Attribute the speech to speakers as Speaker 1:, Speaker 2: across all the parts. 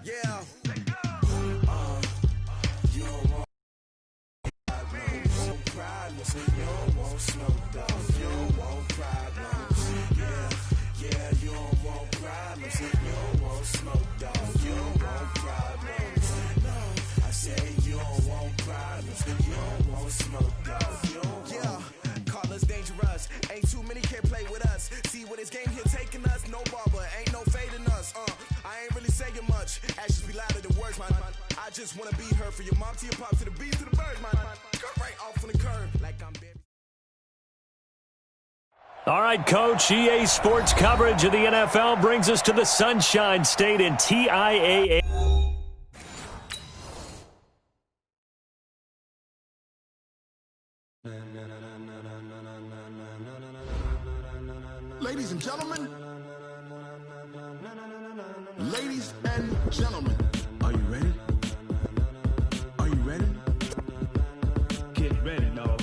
Speaker 1: Yeah. You don't want problems. You don't want smoke, dog. You don't want problems. Yeah, you don't want problems. You don't want smoke, dog. You don't want problems. No, I say you don't want problems. You don't want smoke, dog. You don't want. Call us dangerous. Ain't too many can play with us. See what this game here taking us. No barber, ain't no fading us. I ain't really saying much. Actions be louder than words, man. I just wanna be heard for your mom to your pop to the beat to the birds, man. Cut right off on the curb like I'm baby.
Speaker 2: All right, Coach, EA Sports coverage of the NFL brings us to the Sunshine State in TIAA.
Speaker 3: Ladies and gentlemen, ladies and gentlemen, are you ready? Are you ready? Get ready, dog.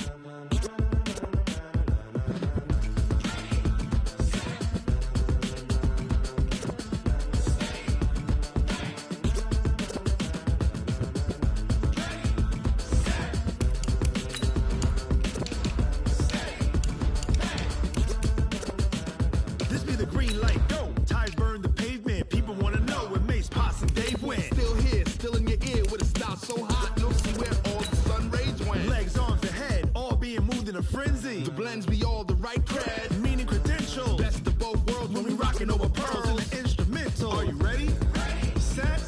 Speaker 3: This be the green light, go. Tires burn the pavement. People want to know where Mace, Potts, and Dave went. Still here, still in your ear with a style so hot. No see where all the sun rays went. Legs, arms, and head, all being moved in a frenzy. The blends be all the right cred, meaning credentials. Best of both worlds when we rocking over pearls in the instrumental. Are you ready? Set.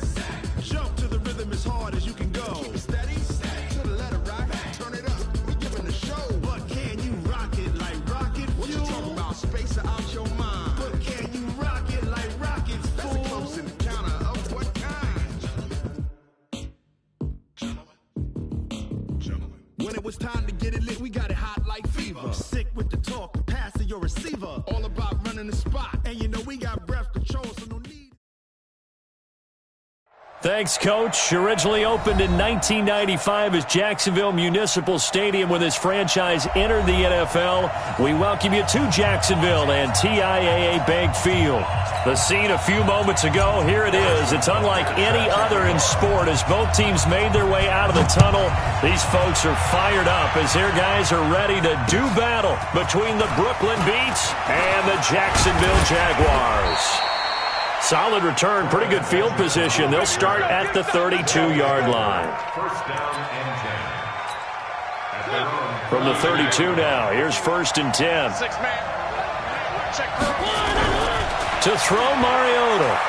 Speaker 3: Jump to the rhythm as hard as you can go. Keep it steady, to the letter right. Turn it up, we giving the show. But can you rock it like rocket fuel? What you talking about? Space out your mind. But can you rock it like rockets, fool? That's a close encounter of what kind? Gentlemen. When it was time to get it lit, we got it hot like fever. Sick with the talk, the pass to your receiver. All about running the spot. And you know we got breath control, so no need.
Speaker 2: Thanks, Coach. Originally opened in 1995 as Jacksonville Municipal Stadium when this franchise entered the NFL. We welcome you to Jacksonville and TIAA Bank Field. The scene a few moments ago, here it is. It's unlike any other in sport as both teams made their way out of the tunnel. These folks are fired up as their guys are ready to do battle between the Brooklyn Beats and the Jacksonville Jaguars. Solid return, pretty good field position. They'll start at the 32-yard line.
Speaker 4: First down and 10.
Speaker 2: From the 32 now, here's 1st and 10.
Speaker 5: 6-man. Check.
Speaker 2: To throw, Mariota.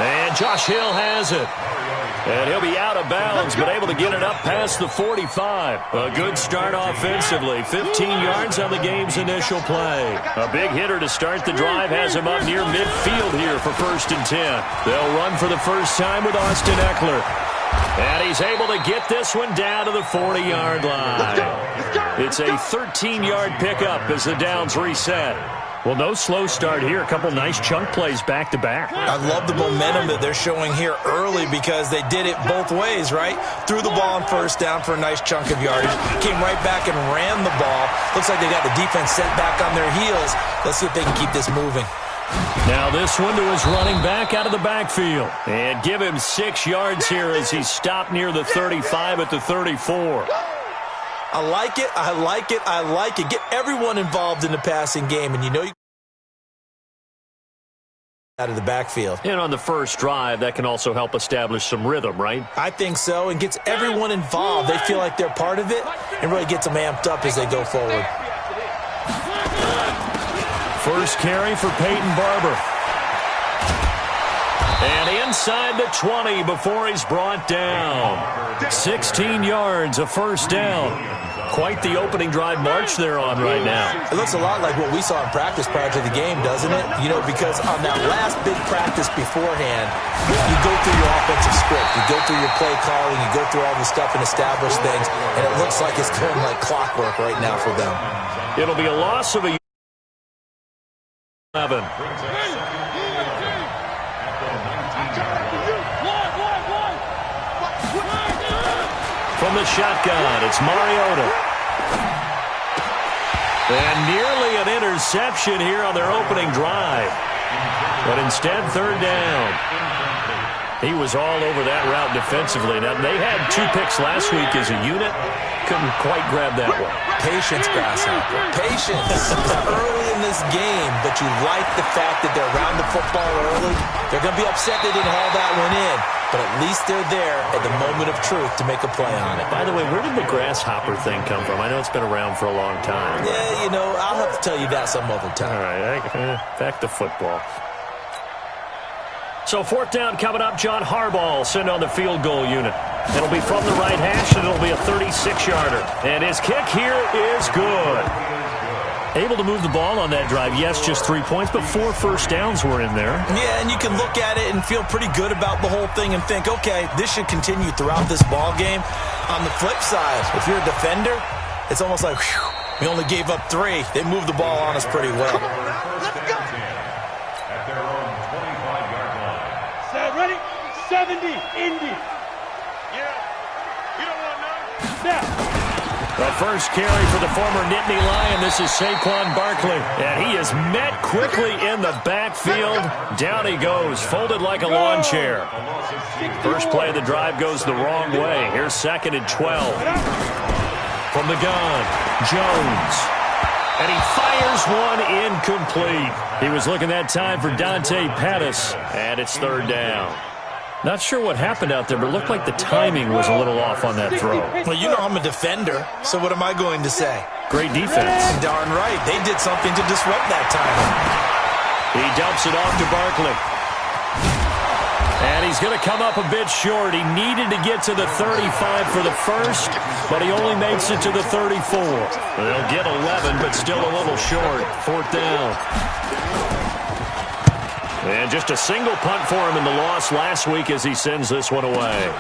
Speaker 2: And Josh Hill has it. And he'll be out of bounds, but able to get it up past the 45. A good start offensively. 15 yards on the game's initial play. A big hitter to start the drive has him up near midfield here for 1st and 10. They'll run for the first time with Austin Eckler. And he's able to get this one down to the 40-yard line. It's a 13-yard pickup as the downs reset. Well, no slow start here. A couple nice chunk plays back-to-back.
Speaker 6: I love the momentum that they're showing here early because they did it both ways, right? Threw the ball on 1st down for a nice chunk of yardage. Came right back and ran the ball. Looks like they got the defense set back on their heels. Let's see if they can keep this moving.
Speaker 2: Now this one to his running back out of the backfield. And give him 6 yards here as he stopped near the 35 at the 34.
Speaker 6: I like it, I like it, I like it. Get everyone involved in the passing game, and you know you out of the backfield.
Speaker 2: And on the first drive, that can also help establish some rhythm, right?
Speaker 6: I think so, and gets everyone involved. They feel like they're part of it, and really gets them amped up as they go forward.
Speaker 2: First carry for Peyton Barber. And inside the 20 before he's brought down. 16 yards, a 1st down. Quite the opening drive march they're on right now.
Speaker 6: It looks a lot like what we saw in practice prior to the game, doesn't it? You know, because on that last big practice beforehand, you go through your offensive script, you go through your play calling, you go through all the stuff and establish things, and it looks like it's going like clockwork right now for them.
Speaker 2: It'll be a loss of a 11. From the shotgun, it's Mariota. And nearly an interception here on their opening drive. But instead, third down. He was all over that route defensively. Now, they had 2 picks last week as a unit. Couldn't quite grab that one.
Speaker 6: Patience, Grasshopper. Patience. It's early in this game, but you like the fact that they're around the football early. They're going to be upset they didn't haul that one in, but at least they're there at the moment of truth to make a play on it.
Speaker 2: By the way, where did the grasshopper thing come from? I know it's been around for a long time.
Speaker 6: Yeah, I'll have to tell you that some other time.
Speaker 2: All right, back to football. So 4th down coming up. John Harbaugh sent on the field goal unit. It'll be from the right hash, and it'll be a 36-yarder. And his kick here is good. Able to move the ball on that drive. Yes, just 3 points, but 4 first downs were in there.
Speaker 6: Yeah, and you can look at it and feel pretty good about the whole thing and think, okay, this should continue throughout this ball game. On the flip side, if you're a defender, it's almost like, whew, we only gave up 3. They moved the ball on us pretty well.
Speaker 5: Let's go. At their own 25-yard line. Set, ready? 70, Indy. Yeah. You don't want none? Snap.
Speaker 2: The first carry for the former Nittany Lion. This is Saquon Barkley. And he is met quickly in the backfield. Down he goes, folded like a lawn chair. First play of the drive goes the wrong way. Here's 2nd and 12. From the gun, Jones. And he fires one incomplete. He was looking that time for Dante Pettis. And it's 3rd down. Not sure what happened out there, but it looked like the timing was a little off on that throw.
Speaker 6: Well, I'm a defender, so what am I going to say?
Speaker 2: Great defense.
Speaker 6: Darn right. They did something to disrupt that timing.
Speaker 2: He dumps it off to Barkley. And he's going to come up a bit short. He needed to get to the 35 for the first, but he only makes it to the 34. They'll get 11, but still a little short. 4th down. And just a single punt for him in the loss last week as he sends this one away.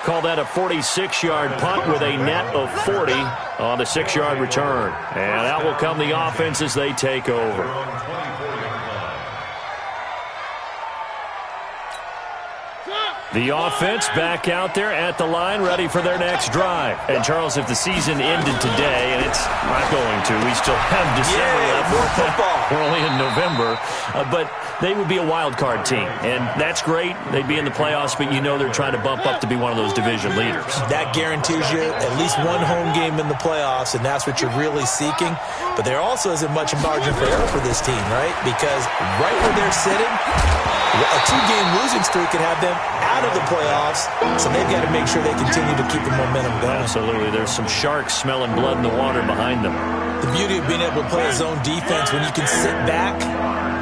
Speaker 2: Call that a 46-yard punt with a net of 40 on the 6-yard return. And out will come the offense as they take over. The offense back out there at the line, ready for their next drive. And, Charles, if the season ended today, and it's not going to, we still have December left.
Speaker 6: More football.
Speaker 2: We're only in November. But they would be a wild card team, and that's great. They'd be in the playoffs, but they're trying to bump up to be one of those division leaders.
Speaker 6: That guarantees you at least one home game in the playoffs, and that's what you're really seeking. But there also isn't much margin for error for this team, right? Because right where they're sitting, a 2-game losing streak could have them out of the playoffs, so they've got to make sure they continue to keep the momentum going.
Speaker 2: Absolutely. There's some sharks smelling blood in the water behind them.
Speaker 6: The beauty of being able to play a zone defense, when you can sit back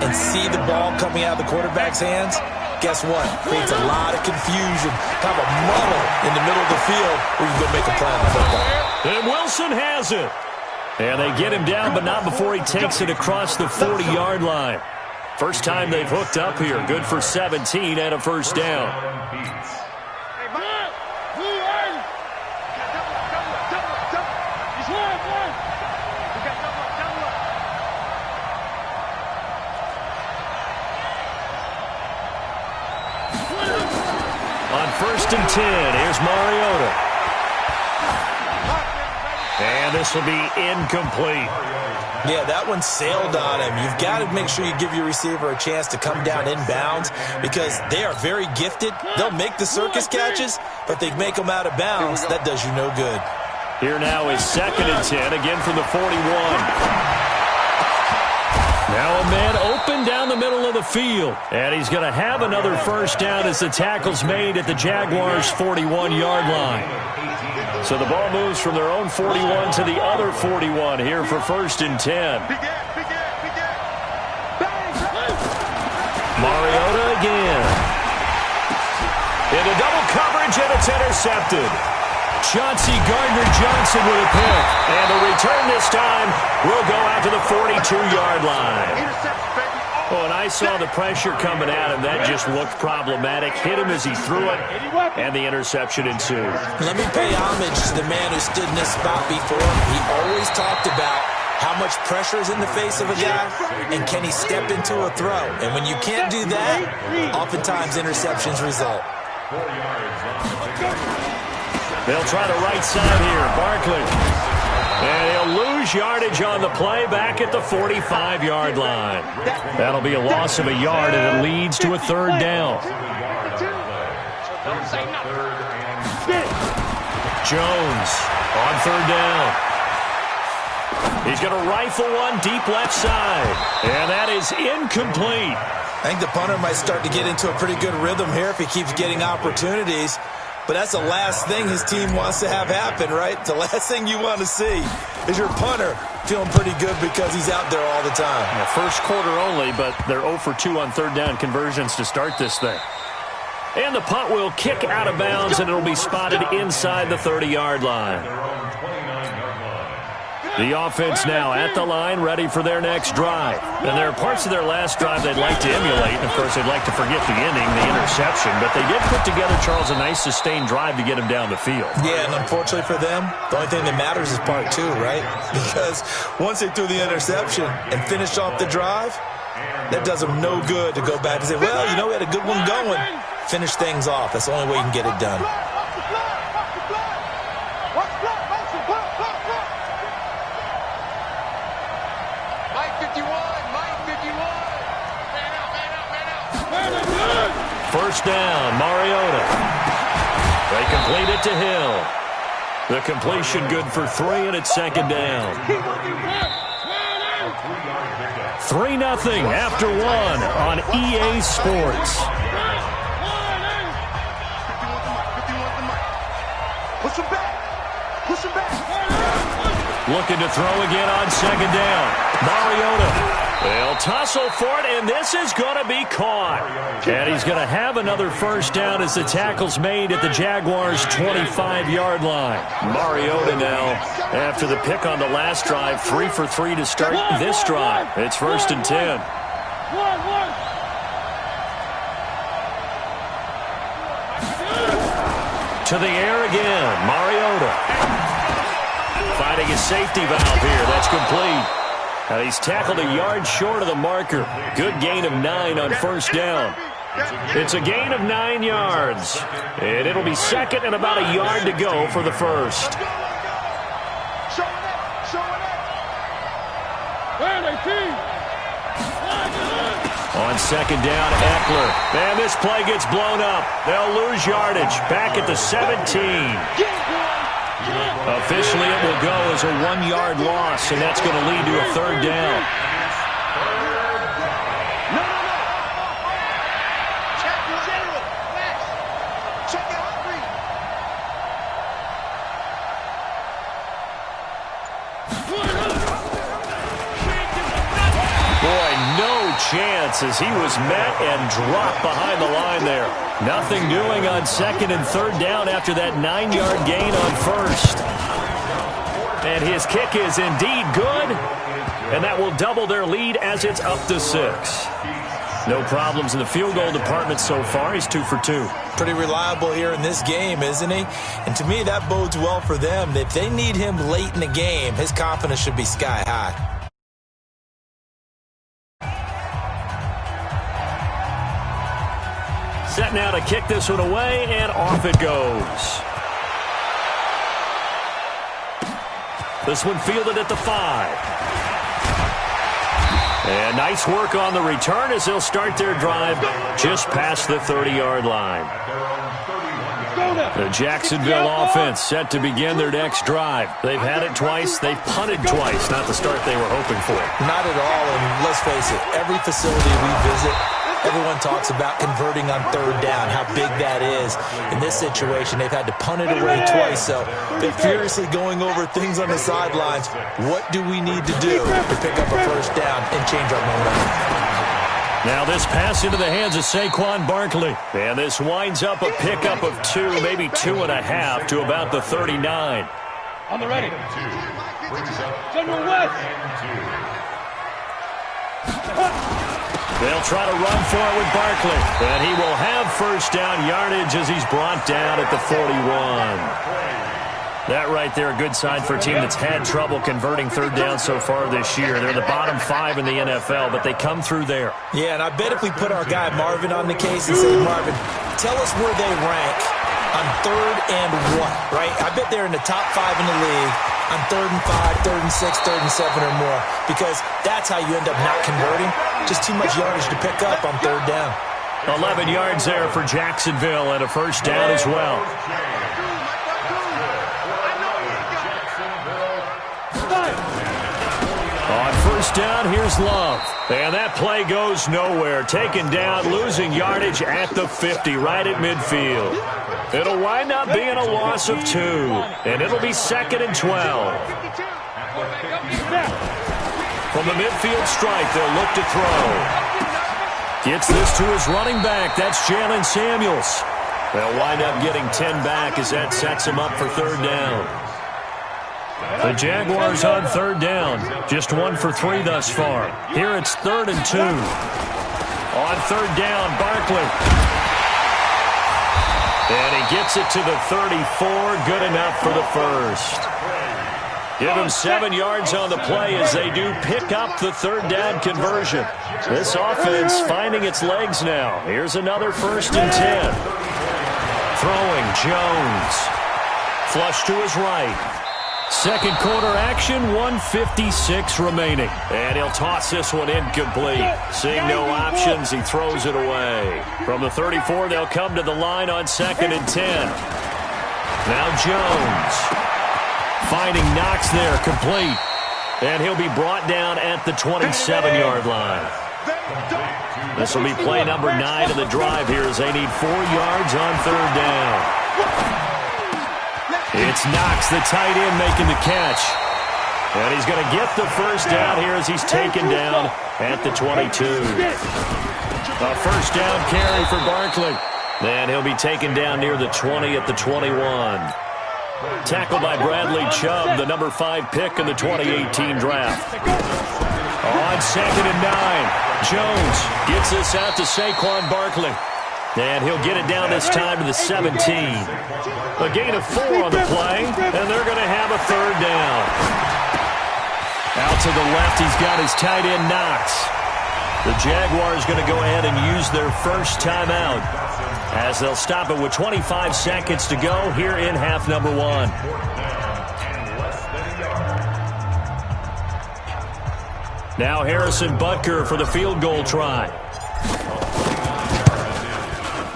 Speaker 6: and see the ball coming out of the quarterback's hands, guess what? Creates a lot of confusion, kind of a muddle in the middle of the field where you can go make a play on the football.
Speaker 2: And Wilson has it. And they get him down, but not before he takes it across the 40-yard line. First time they've hooked up here. Good for 17 and a first down. On 1st and 10, here's Mariota. And this will be incomplete.
Speaker 6: Yeah, that one sailed on him. You've got to make sure you give your receiver a chance to come down inbounds because they are very gifted. They'll make the circus catches, but they make them out of bounds. That does you no good.
Speaker 2: Here now is 2nd and 10, again from the 41. Now a man open down the middle of the field. And he's going to have another first down as the tackle's made at the Jaguars' 41-yard line. So the ball moves from their own 41 to the other 41 here for 1st and 10. Mariota again. Into double coverage, and it's intercepted. Chauncey Gardner-Johnson with a pick. And the return this time will go out to the 42-yard line. Oh, and I saw the pressure coming at him. That just looked problematic. Hit him as he threw it, and the interception ensued.
Speaker 6: Let me pay homage to the man who stood in this spot before. He always talked about how much pressure is in the face of a guy, and can he step into a throw? And when you can't do that, oftentimes interceptions result.
Speaker 2: They'll try the right side here. Barkley. And he'll lose lose yardage on the play back at the 45-yard line. That'll be a loss of a yard, and it leads to a third down. Jones on third down. He's going to rifle one deep left side, and that is incomplete.
Speaker 6: I think the punter might start to get into a pretty good rhythm here if he keeps getting opportunities. But that's the last thing his team wants to have happen, right? The last thing you want to see is your punter feeling pretty good because he's out there all the time.
Speaker 2: Yeah, first quarter only, but they're 0 for 2 on third down conversions to start this thing. And the punt will kick out of bounds, and it'll be spotted inside the 30-yard line. The offense now at the line, ready for their next drive. And there are parts of their last drive they'd like to emulate. And, of course, they'd like to forget the ending, the interception. But they did put together, Charles, a nice sustained drive to get him down the field. Yeah, and unfortunately for them, the only thing that matters is part 2, right? Because once they threw the interception and finished off the drive, that does them no good to go back and say, well, you know, we had a good one going. Finish things off. That's the only way you can get it done. First down, Mariota. They complete it to Hill. The completion good for 3, and it's second down. 3-0 after 1 on EA Sports.
Speaker 3: Push him back. Push him back.
Speaker 2: Looking to throw again on second down. Mariota. They'll tussle for it, and this is going to be caught. And he's going to have another first down as the tackle's made at the Jaguars' 25-yard line. Mariota now, after the pick on the last drive, 3 for 3 to start this drive. It's 1st and 10. To the air again, Mariota. Finding a safety valve here. That's complete. He's tackled a yard short of the marker. Good gain of 9 on first down. It's a gain of 9 yards. And it'll be second and about a yard to go for the first. On second down, Eckler. And this play gets blown up. They'll lose yardage. Back at the 17. Officially, it will go as a 1-yard loss, and that's going to lead to a third down. Boy, no chance as he was met and dropped behind the line there. Nothing doing on second and third down after that 9-yard gain on first. And his kick is indeed good, and that will double their lead as it's up to 6. No problems in the field goal department so far. He's 2 for 2.
Speaker 6: Pretty reliable here in this game, isn't he? And to me, that bodes well for them. If they need him late in the game, his confidence should be sky high.
Speaker 2: Set now to kick this one away, and off it goes. This one fielded at the 5. And nice work on the return as they'll start their drive just past the 30-yard line. The Jacksonville offense set to begin their next drive. They've had it twice. They've punted twice. Not the start they were hoping for.
Speaker 6: Not at all, and let's face it, every facility we visit, everyone talks about converting on third down, how big that is. In this situation, they've had to punt it away twice, so they're furiously going over things on the sidelines. What do we need to do to pick up a first down and change our momentum?
Speaker 2: Now this pass into the hands of Saquon Barkley. And this winds up a pickup of 2, maybe 2.5 to about the 39.
Speaker 5: On the ready. General West.
Speaker 2: They'll try to run for it with Barkley. And he will have first down yardage as he's brought down at the 41. That right there, a good sign for a team that's had trouble converting third down so far this year. They're the bottom 5 in the NFL, but they come through there.
Speaker 6: Yeah, and I bet if we put our guy Marvin on the case and say, Marvin, tell us where they rank on third and 1, right? I bet they're in the top 5 in the league on 3rd and 5, 3rd and 6, 3rd and 7 or more, because that's how you end up not converting. Just too much yardage to pick up on 3rd down.
Speaker 2: 11 yards there for Jacksonville and a first down as well. On first down, here's Love. And that play goes nowhere. Taken down, losing yardage at the 50, right at midfield. It'll wind up being a loss of 2, and it'll be 2nd and 12. From the midfield stripe, they'll look to throw. Gets this to his running back. That's Jalen Samuels. They'll wind up getting 10 back as that sets him up for 3rd down. The Jaguars on 3rd down. Just 1 for 3 thus far. Here it's 3rd and 2. On 3rd down, Barkley. And he gets it to the 34. Good enough for the first. Give him 7 yards on the play as they do pick up the 3rd down conversion. This offense finding its legs now. Here's another 1st and 10. Throwing Jones. Flush to his right. Second quarter action, 1:56 remaining. And he'll toss this one incomplete. Seeing no options, he throws it away. From the 34, they'll come to the line on 2nd and 10. Now Jones. Finding Knox there, complete. And he'll be brought down at the 27-yard line. This will be play number 9 of the drive here as they need 4 yards on 3rd down. It's Knox, the tight end, making the catch. And he's going to get the first down here as he's taken down at the 22. A first down carry for Barkley. And he'll be taken down near the 20 at the 21. Tackled by Bradley Chubb, the number 5 pick in the 2018 draft. On 2nd and 9, Jones gets this out to Saquon Barkley. And he'll get it down this time to the 17. A gain of 4 on the play, and they're going to have a 3rd down. Out to the left, he's got his tight end Knox. The Jaguars going to go ahead and use their first timeout as they'll stop it with 25 seconds to go here in half number 1. Now Harrison Butker for the field goal try.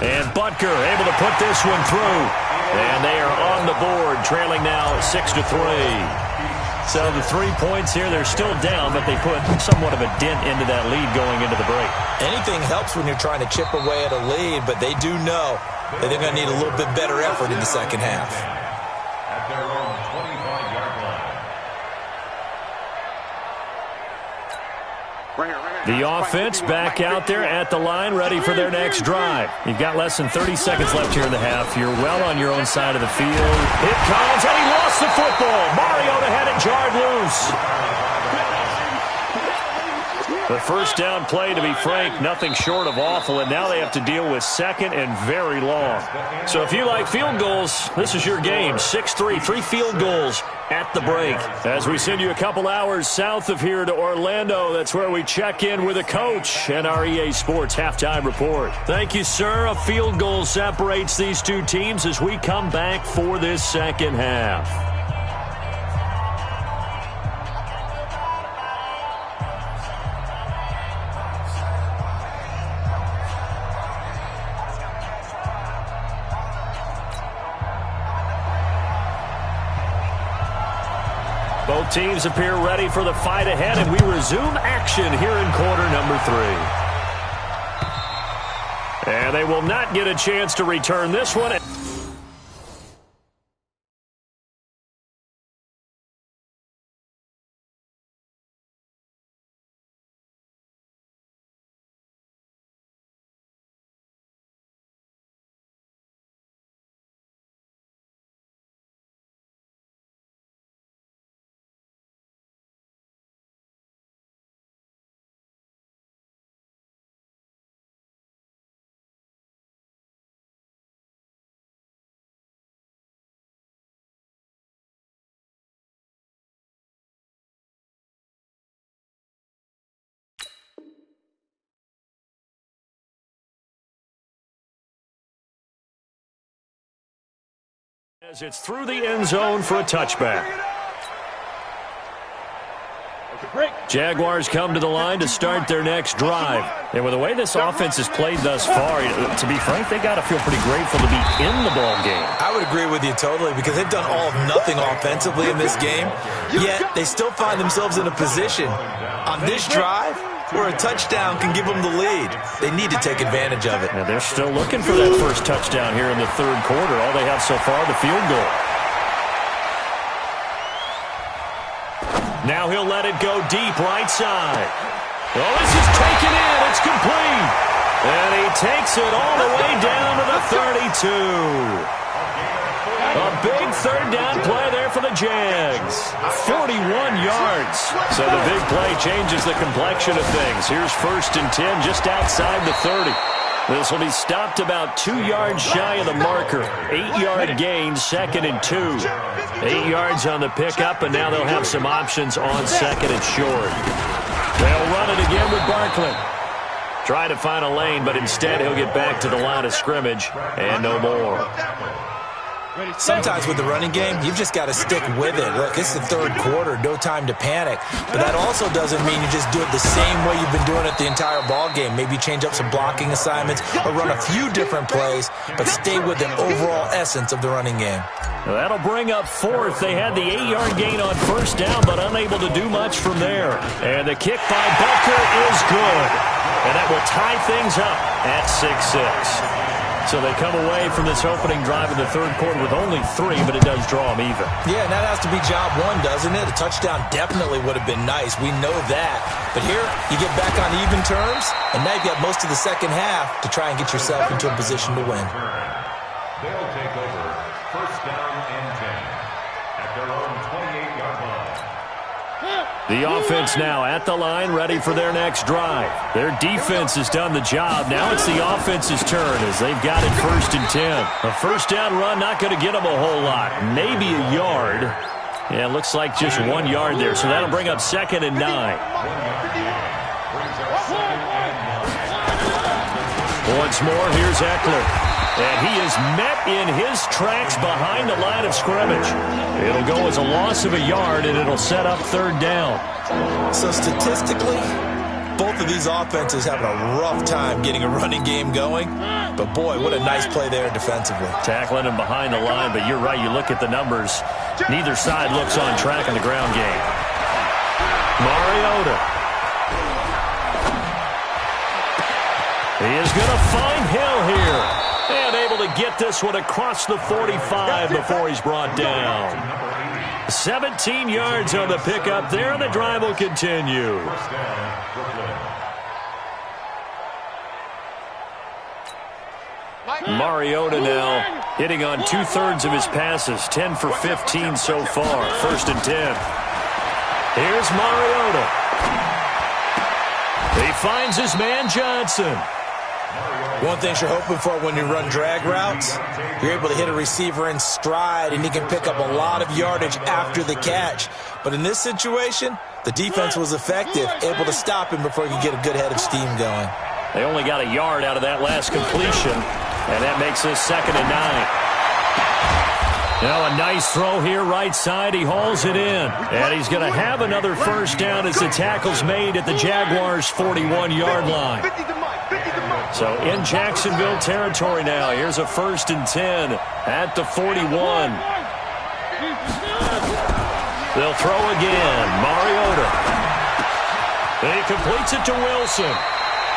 Speaker 2: And Butker able to put this one through. And they are on the board, trailing now 6-3. So the 3 points here, they're still down, but they put somewhat of a dent into that lead going into the break.
Speaker 6: Anything helps when you're trying to chip away at a lead, but they do know that they're going to need a little bit better effort in the second half.
Speaker 5: At their own 25-yard line.
Speaker 2: The offense back out there at the line, ready for their next drive. You've got less than 30 seconds left here in the half. You're well on your own side of the field. It comes, and he lost the football. Mariota had it jarred loose. The first down play, to be frank, nothing short of awful, and now they have to deal with 2nd and very long. So if you like field goals, this is your game. 6-3, 3 field goals at the break. As we send you a couple hours south of here to Orlando, that's where we check in with a coach and our EA Sports halftime report. Thank you, sir. A field goal separates these two teams as we come back for this second half. Both teams appear ready for the fight ahead, and we resume action here in quarter number 3. And they will not get a chance to return this one. As it's through the end zone for a touchback. Jaguars come to the line to start their next drive. And with the way this offense has played thus far, to be frank, they got to feel pretty grateful to be in the ball game.
Speaker 6: I would agree with you totally because they've done all of nothing offensively in this game, yet they still find themselves in a position on this drive where a touchdown can give them the lead. They need to take advantage of it.
Speaker 2: And they're still looking for that first touchdown here in the third quarter. All they have so far, the field goal. Now he'll let it go deep right side. Oh, this is taken in. It's complete. And he takes it all the way down to the 32. A big third down play there for the Jags. 41 yards. So the big play changes the complexion of things. Here's 1st and 10 just outside the 30. This will be stopped about 2 yards shy of the marker. 8-yard gain, 2nd and 2. 8 yards on the pickup, and now they'll have some options on 2nd and short. They'll run it again with Barkley. Try to find a lane, but instead he'll get back to the line of scrimmage and no more.
Speaker 6: Sometimes with the running game, you've just got to stick with it. Look, it's the third quarter, no time to panic. But that also doesn't mean you just do it the same way you've been doing it the entire ball game. Maybe change up some blocking assignments or run a few different plays, but stay with the overall essence of the running game.
Speaker 2: Well, that'll bring up 4th. They had the 8-yard gain on 1st down, but unable to do much from there. And the kick by Butker is good. And that will tie things up at 6-6. So they come away from this opening drive in the third quarter with only 3, but it does draw them even.
Speaker 6: Yeah, and that has to be job one, doesn't it? A touchdown definitely would have been nice. We know that. But here, you get back on even terms, and now you've got most of the second half to try and get yourself into a position to win.
Speaker 5: They'll take over 1st down and 10 at their own 28-yard line.
Speaker 2: The offense now at the line, ready for their next drive. Their defense has done the job. Now it's the offense's turn as they've got it 1st and 10. A first down run not going to get them a whole lot. Maybe a yard. Yeah, it looks like just 1 yard there. So that'll bring up 2nd and 9. Once more, here's Eckler. And he is met in his tracks behind the line of scrimmage. It'll go as a loss of a yard, and it'll set up 3rd down.
Speaker 6: So statistically, both of these offenses having a rough time getting a running game going. But, boy, what a nice play there defensively.
Speaker 2: Tackling him behind the line, but you're right. You look at the numbers. Neither side looks on track in the ground game. Mariota. He is going to find Hill here. And able to get this one across the 45 before he's brought down. 17 yards on the pickup there, and the drive will continue. Mariota now hitting on 2/3 of his passes, 10 for 15 so far. 1st and 10. Here's Mariota. He finds his man Johnson.
Speaker 6: One thing you're hoping for when you run drag routes, you're able to hit a receiver in stride, and he can pick up a lot of yardage after the catch. But in this situation, the defense was effective, able to stop him before he could get a good head of steam going.
Speaker 2: They only got a yard out of that last completion, and that makes this 2nd and 9. Now a nice throw here right side. He hauls it in, and he's going to have another first down as the tackle's made at the Jaguars' 41-yard line. So in Jacksonville territory now. Here's a 1st and 10 at the 41. They'll throw again. Mariota. He completes it to Wilson.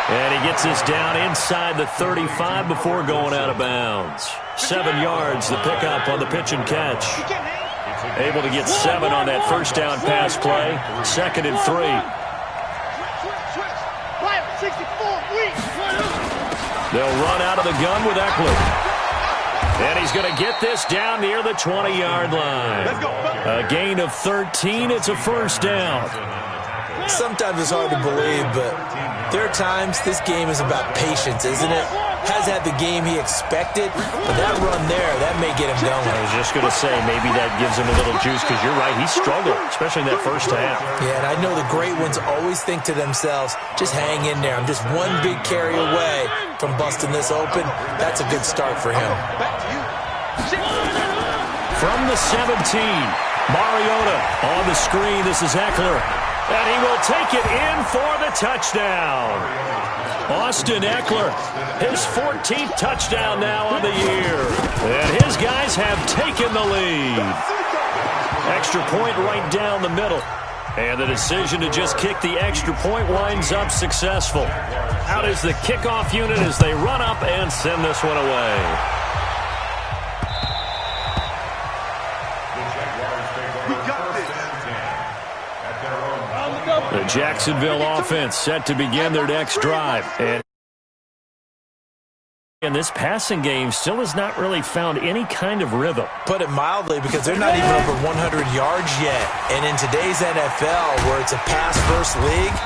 Speaker 2: And he gets this down inside the 35 before going out of bounds. 7 yards, the pickup on the pitch and catch. Able to get 7 on that first down pass play. 2nd and 3. They'll run out of the gun with Eckler. And he's going to get this down near the 20-yard line. A gain of 13. It's a first down.
Speaker 6: Sometimes it's hard to believe, but there are times this game is about patience, isn't it? Has had the game he expected, but that run there, that may get him going.
Speaker 2: I was just going to say, maybe that gives him a little juice, because you're right, he struggled, especially in that first half.
Speaker 6: Yeah, and I know the great ones always think to themselves, just hang in there. I'm just one big carry away from busting this open. That's a good start for him.
Speaker 2: From the 17, Mariota on the screen. This is Eckler. And he will take it in for the touchdown. Austin Eckler, his 14th touchdown now on the year. And his guys have taken the lead. Extra point right down the middle. And the decision to just kick the extra point winds up successful. Out is the kickoff unit as they run up and send this one away. The Jacksonville offense set to begin their next drive. And this passing game still has not really found any kind of rhythm.
Speaker 6: Put it mildly, because they're not even over 100 yards yet. And in today's NFL, where it's a pass-first league,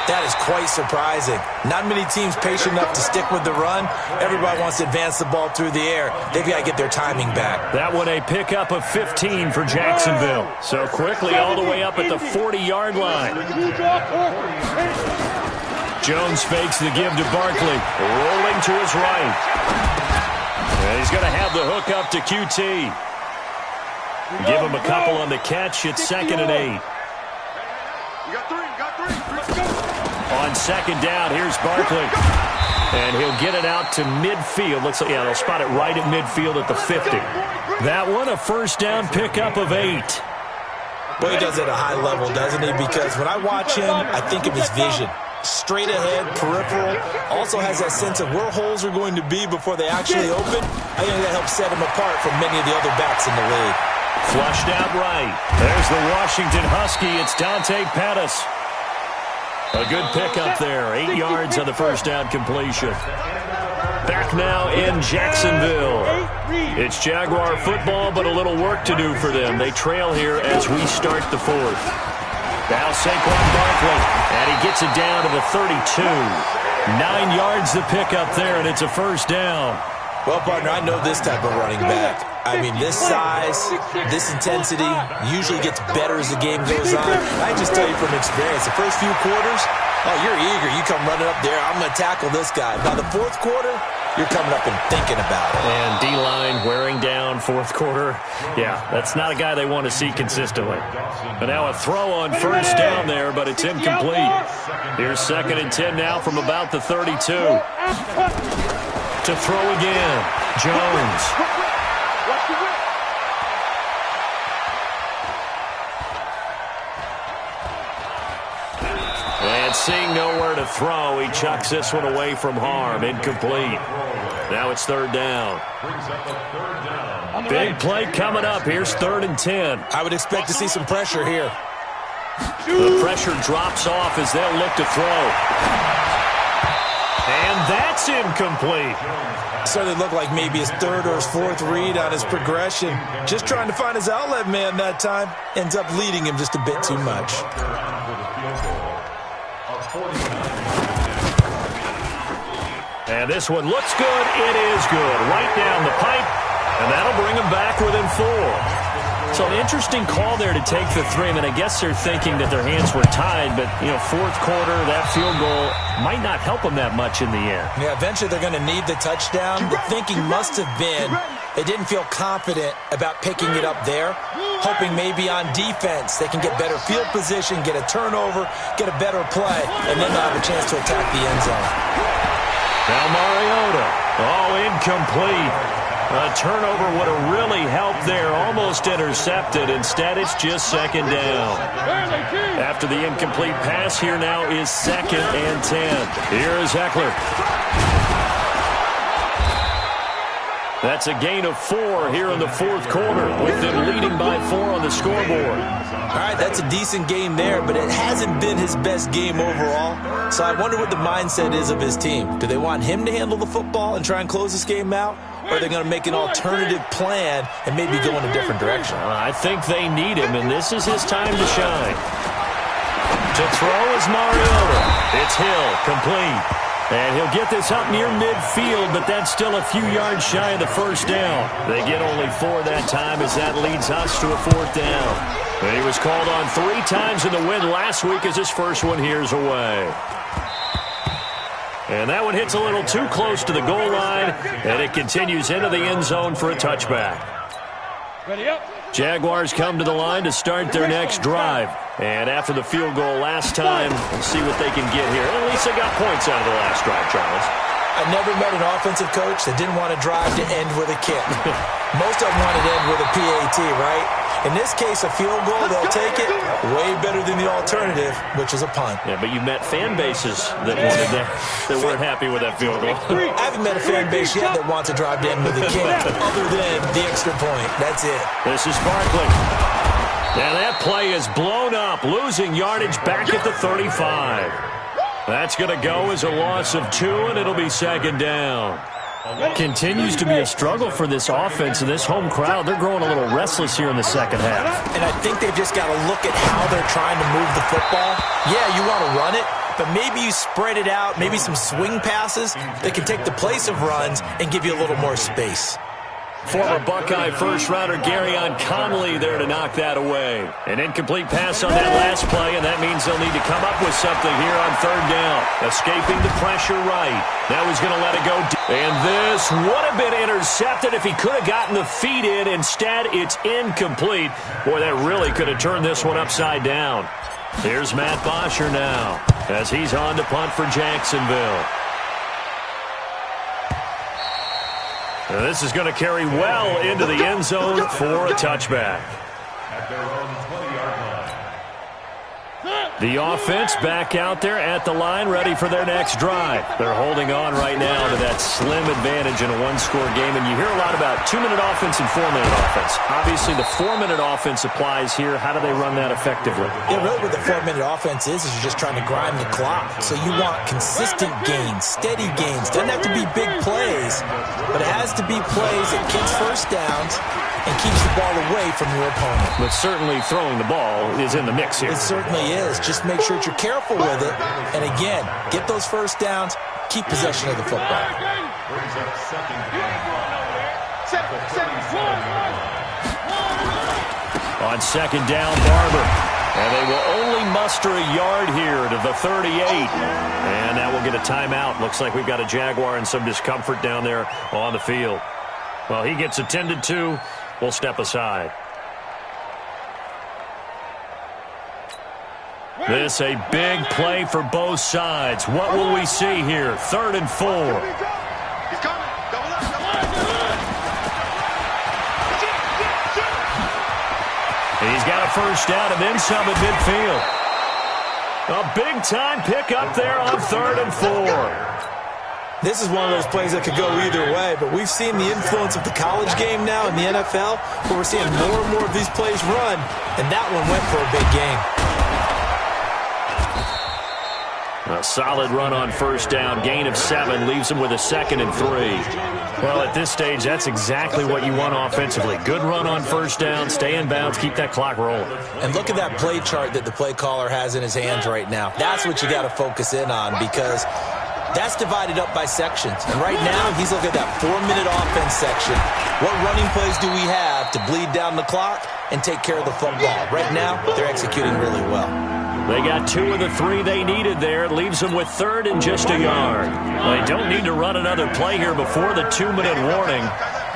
Speaker 6: that is quite surprising. Not many teams patient enough to stick with the run. Everybody wants to advance the ball through the air. They've got to get their timing back.
Speaker 2: That one a pickup of 15 for Jacksonville. So quickly all the way up at the 40-yard line. Jones fakes the give to Barkley. Rolling to his right. And he's going to have the hook up to QT. Give him a couple on the catch. It's 2nd and 8.
Speaker 3: You got three.
Speaker 2: On second down, here's Barkley. And he'll get it out to midfield. Looks like, yeah, they'll spot it right at midfield at the 50. That one, a first down pickup of 8.
Speaker 6: Well, he does it at a high level, doesn't he? Because when I watch him, I think of his vision. Straight ahead, peripheral. Also has that sense of where holes are going to be before they actually open. I think that helps set him apart from many of the other backs in the league.
Speaker 2: Flushed out right. There's the Washington Husky. It's Dante Pettis. A good pickup there. 8 yards on the first down completion. Back now in Jacksonville. It's Jaguar football, but a little work to do for them. They trail here as we start the 4th. Now Saquon Barkley, and he gets it down to the 32. 9 yards to pick up there, and it's a first down.
Speaker 6: Well, partner, I know this type of running back. I mean, this size, this intensity usually gets better as the game goes on. I just tell you from experience, the first few quarters, oh, you're eager. You come running up there, I'm going to tackle this guy. By the 4th quarter, you're coming up and thinking about it.
Speaker 2: And D-line wearing down 4th quarter. Yeah, that's not a guy they want to see consistently. But now a throw on first down there, but it's incomplete. Here's 2nd and 10 now from about the 32. To throw again, Jones. And seeing nowhere to throw, he chucks this one away from harm. Incomplete. Now it's 3rd down. Big play coming up. Here's 3rd and 10.
Speaker 6: I would expect to see some pressure here.
Speaker 2: The pressure drops off as they'll look to throw. And that's incomplete.
Speaker 6: Certainly looked like maybe his 3rd or his 4th read on his progression. Just trying to find his outlet man that time. Ends up leading him just a bit too much.
Speaker 2: And this one looks good. It is good. Right down the pipe. And that'll bring him back within 4. So an interesting call there to take the 3. I mean, I guess they're thinking that their hands were tied, but, 4th quarter, that field goal might not help them that much in the end.
Speaker 6: Yeah, eventually they're going to need the touchdown. The thinking must have been they didn't feel confident about picking it up there, hoping maybe on defense they can get better field position, get a turnover, get a better play, and then they'll have a chance to attack the end zone.
Speaker 2: Now Mariota. Oh, incomplete. A turnover would have really helped there. Almost intercepted. Instead, it's just 2nd down. After the incomplete pass, here now is 2nd and 10. Here is Eckler. That's a gain of 4 here in the 4th quarter, with them leading by 4 on the scoreboard.
Speaker 6: All right, that's a decent game there, but it hasn't been his best game overall. So I wonder what the mindset is of his team. Do they want him to handle the football and try and close this game out? Or are they going to make an alternative plan and maybe go in a different direction?
Speaker 2: I think they need him, and this is his time to shine. To throw is Mariota. It's Hill, complete. And he'll get this up near midfield, but that's still a few yards shy of the first down. They get only 4 that time as that leads us to a 4th down. And he was called on 3 times in the win last week as his first one here's away. And that one hits a little too close to the goal line, and it continues into the end zone for a touchback.
Speaker 4: Ready up.
Speaker 2: Jaguars come to the line to start their next drive. And after the field goal last time, we'll see what they can get here. At least they got points out of the last drive, Charles.
Speaker 6: I never met an offensive coach that didn't want to drive to end with a kick. Most of them wanted to end with a PAT, right? In this case, a field goal, they'll take it. Way better than the alternative, which is a punt.
Speaker 2: Yeah, but you've met fan bases that wanted that weren't happy with that field goal.
Speaker 6: I haven't met a fan base yet that wants to drive to end with a kick, other than the extra point. That's it.
Speaker 2: This is Barkley. And that play is blown up, losing yardage back at the 35. That's going to go as a loss of 2, and it'll be second down. Continues to be a struggle for this offense and this home crowd. They're growing a little restless here in the second half.
Speaker 6: And I think they've just got to look at how they're trying to move the football. Yeah, you want to run it, but maybe you spread it out, maybe some swing passes that can take the place of runs and give you a little more space.
Speaker 2: Former Buckeye first-rounder Garyon Conley there to knock that away. An incomplete pass on that last play, and that means they'll need to come up with something here on third down. Escaping the pressure right. Now he's going to let it go. And this would have been intercepted if he could have gotten the feet in. Instead, it's incomplete. Boy, that really could have turned this one upside down. Here's Matt Bosher now as he's on to punt for Jacksonville. This is going to carry well into the end zone for a touchback.
Speaker 5: At their own 20-yard line.
Speaker 2: The offense back out there at the line, ready for their next drive. They're holding on right now to that slim advantage in a one-score game, and you hear a lot about 2-minute offense and 4-minute offense. Obviously, the 4-minute offense applies here. How do they run that effectively?
Speaker 6: Yeah, really what the 4-minute offense is you're just trying to grind the clock. So you want consistent gains, steady gains. Doesn't have to be big plays, but it has to be plays that gets first downs and keeps the ball away from your opponent.
Speaker 2: But certainly throwing the ball is in the mix here.
Speaker 6: It certainly is. Just make sure that you're careful with it. And again, get those first downs, keep possession of the football.
Speaker 5: Brings up second down.
Speaker 2: On second down, Barber. And they will only muster a yard here to the 38. And that will get a timeout. Looks like we've got a Jaguar in some discomfort down there on the field. Well, he gets attended to. We'll step aside. This a big play for both sides. What will we see here? 3rd and 4. He's got a first down and then some at midfield. A big-time pick up there on 3rd and 4.
Speaker 6: This is one of those plays that could go either way, but we've seen the influence of the college game now in the NFL, where we're seeing more and more of these plays run, and that one went for a big gain.
Speaker 2: A solid run on first down. Gain of 7 leaves him with a 2nd and 3. Well, at this stage, that's exactly what you want offensively. Good run on first down, stay in bounds, keep that clock rolling.
Speaker 6: And look at that play chart that the play caller has in his hands right now. That's what you got to focus in on, because that's divided up by sections. And right now, he's looking at that 4-minute offense section. What running plays do we have to bleed down the clock and take care of the football? Right now, they're executing really well.
Speaker 2: They got 2 of the 3 they needed there. It leaves them with 3rd and just a yard. They don't need to run another play here before the 2-minute warning.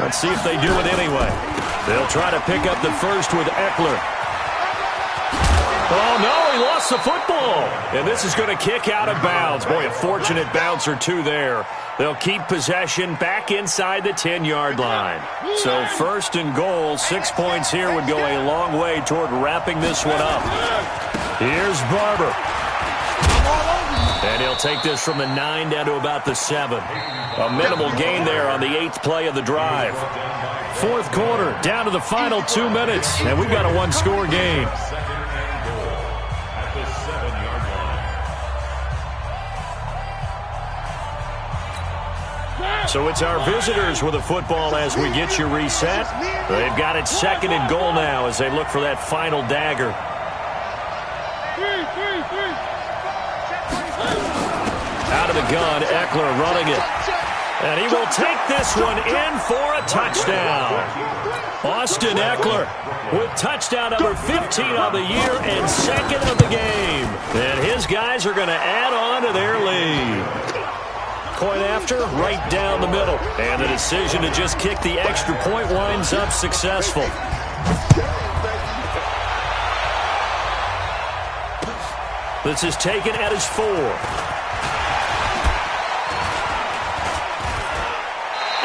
Speaker 2: Let's see if they do it anyway. They'll try to pick up the first with Eckler. Oh, no, he lost the football. And this is going to kick out of bounds. Boy, a fortunate bounce or 2 there. They'll keep possession back inside the 10-yard line. So 1st and goal, 6 points here would go a long way toward wrapping this one up. Here's Barber. And he'll take this from the 9 down to about the 7. A minimal gain there on the 8th play of the drive. 4th quarter, down to the final 2 minutes, and we've got a 1-score game. So it's our visitors with the football as we get you reset. They've got it 2nd and goal now as they look for that final dagger. Out of the gun, Eckler running it. And he will take this one in for a touchdown. Austin Eckler with touchdown number 15 on the year and 2nd of the game. And his guys are going to add on to their lead. Point after, right down the middle. And the decision to just kick the extra point winds up successful. This is taken at his 4.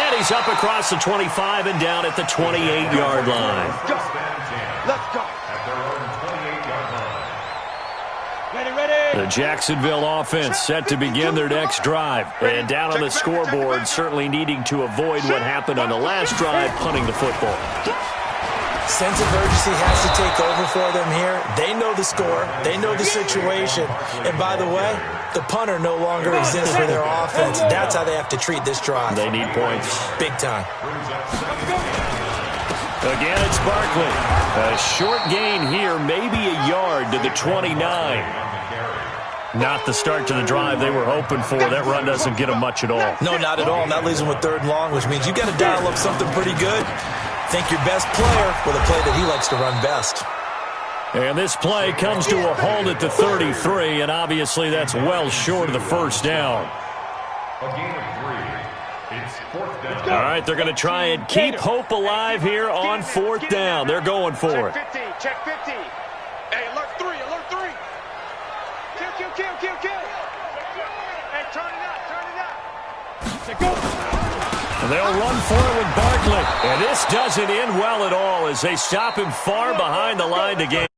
Speaker 2: And he's up across the 25 and down at the 28-yard line.
Speaker 5: Let's go. At their own 28-yard line.
Speaker 1: Ready.
Speaker 2: The Jacksonville offense set to begin their next drive. And down on the scoreboard, certainly needing to avoid what happened on the last drive, punting the football.
Speaker 6: Sense of urgency has to take over for them here. They know the score. They know the situation. And by the way, the punter no longer exists for their offense. That's how they have to treat this drive.
Speaker 2: They need points.
Speaker 6: Big time.
Speaker 2: Again, it's Barkley. A short gain here, maybe a yard to the 29. Not the start to the drive they were hoping for. That run doesn't get them much at all.
Speaker 6: No, not at all. And that leaves them with 3rd and long, which means you got to dial up something pretty good. Think your best player with a play that he likes to run best.
Speaker 2: And this play comes to a halt at the 33, and obviously that's well short of the first down.
Speaker 5: A gain of 3. It's 4th down.
Speaker 2: All right, they're going to try and keep hope alive here on 4th down. They're going for it.
Speaker 1: Check 50. Hey, alert 3. Kill. Hey, turn it up.
Speaker 2: And they'll run for it with Barkley. And this doesn't end well at all as they stop him far behind the line to gain.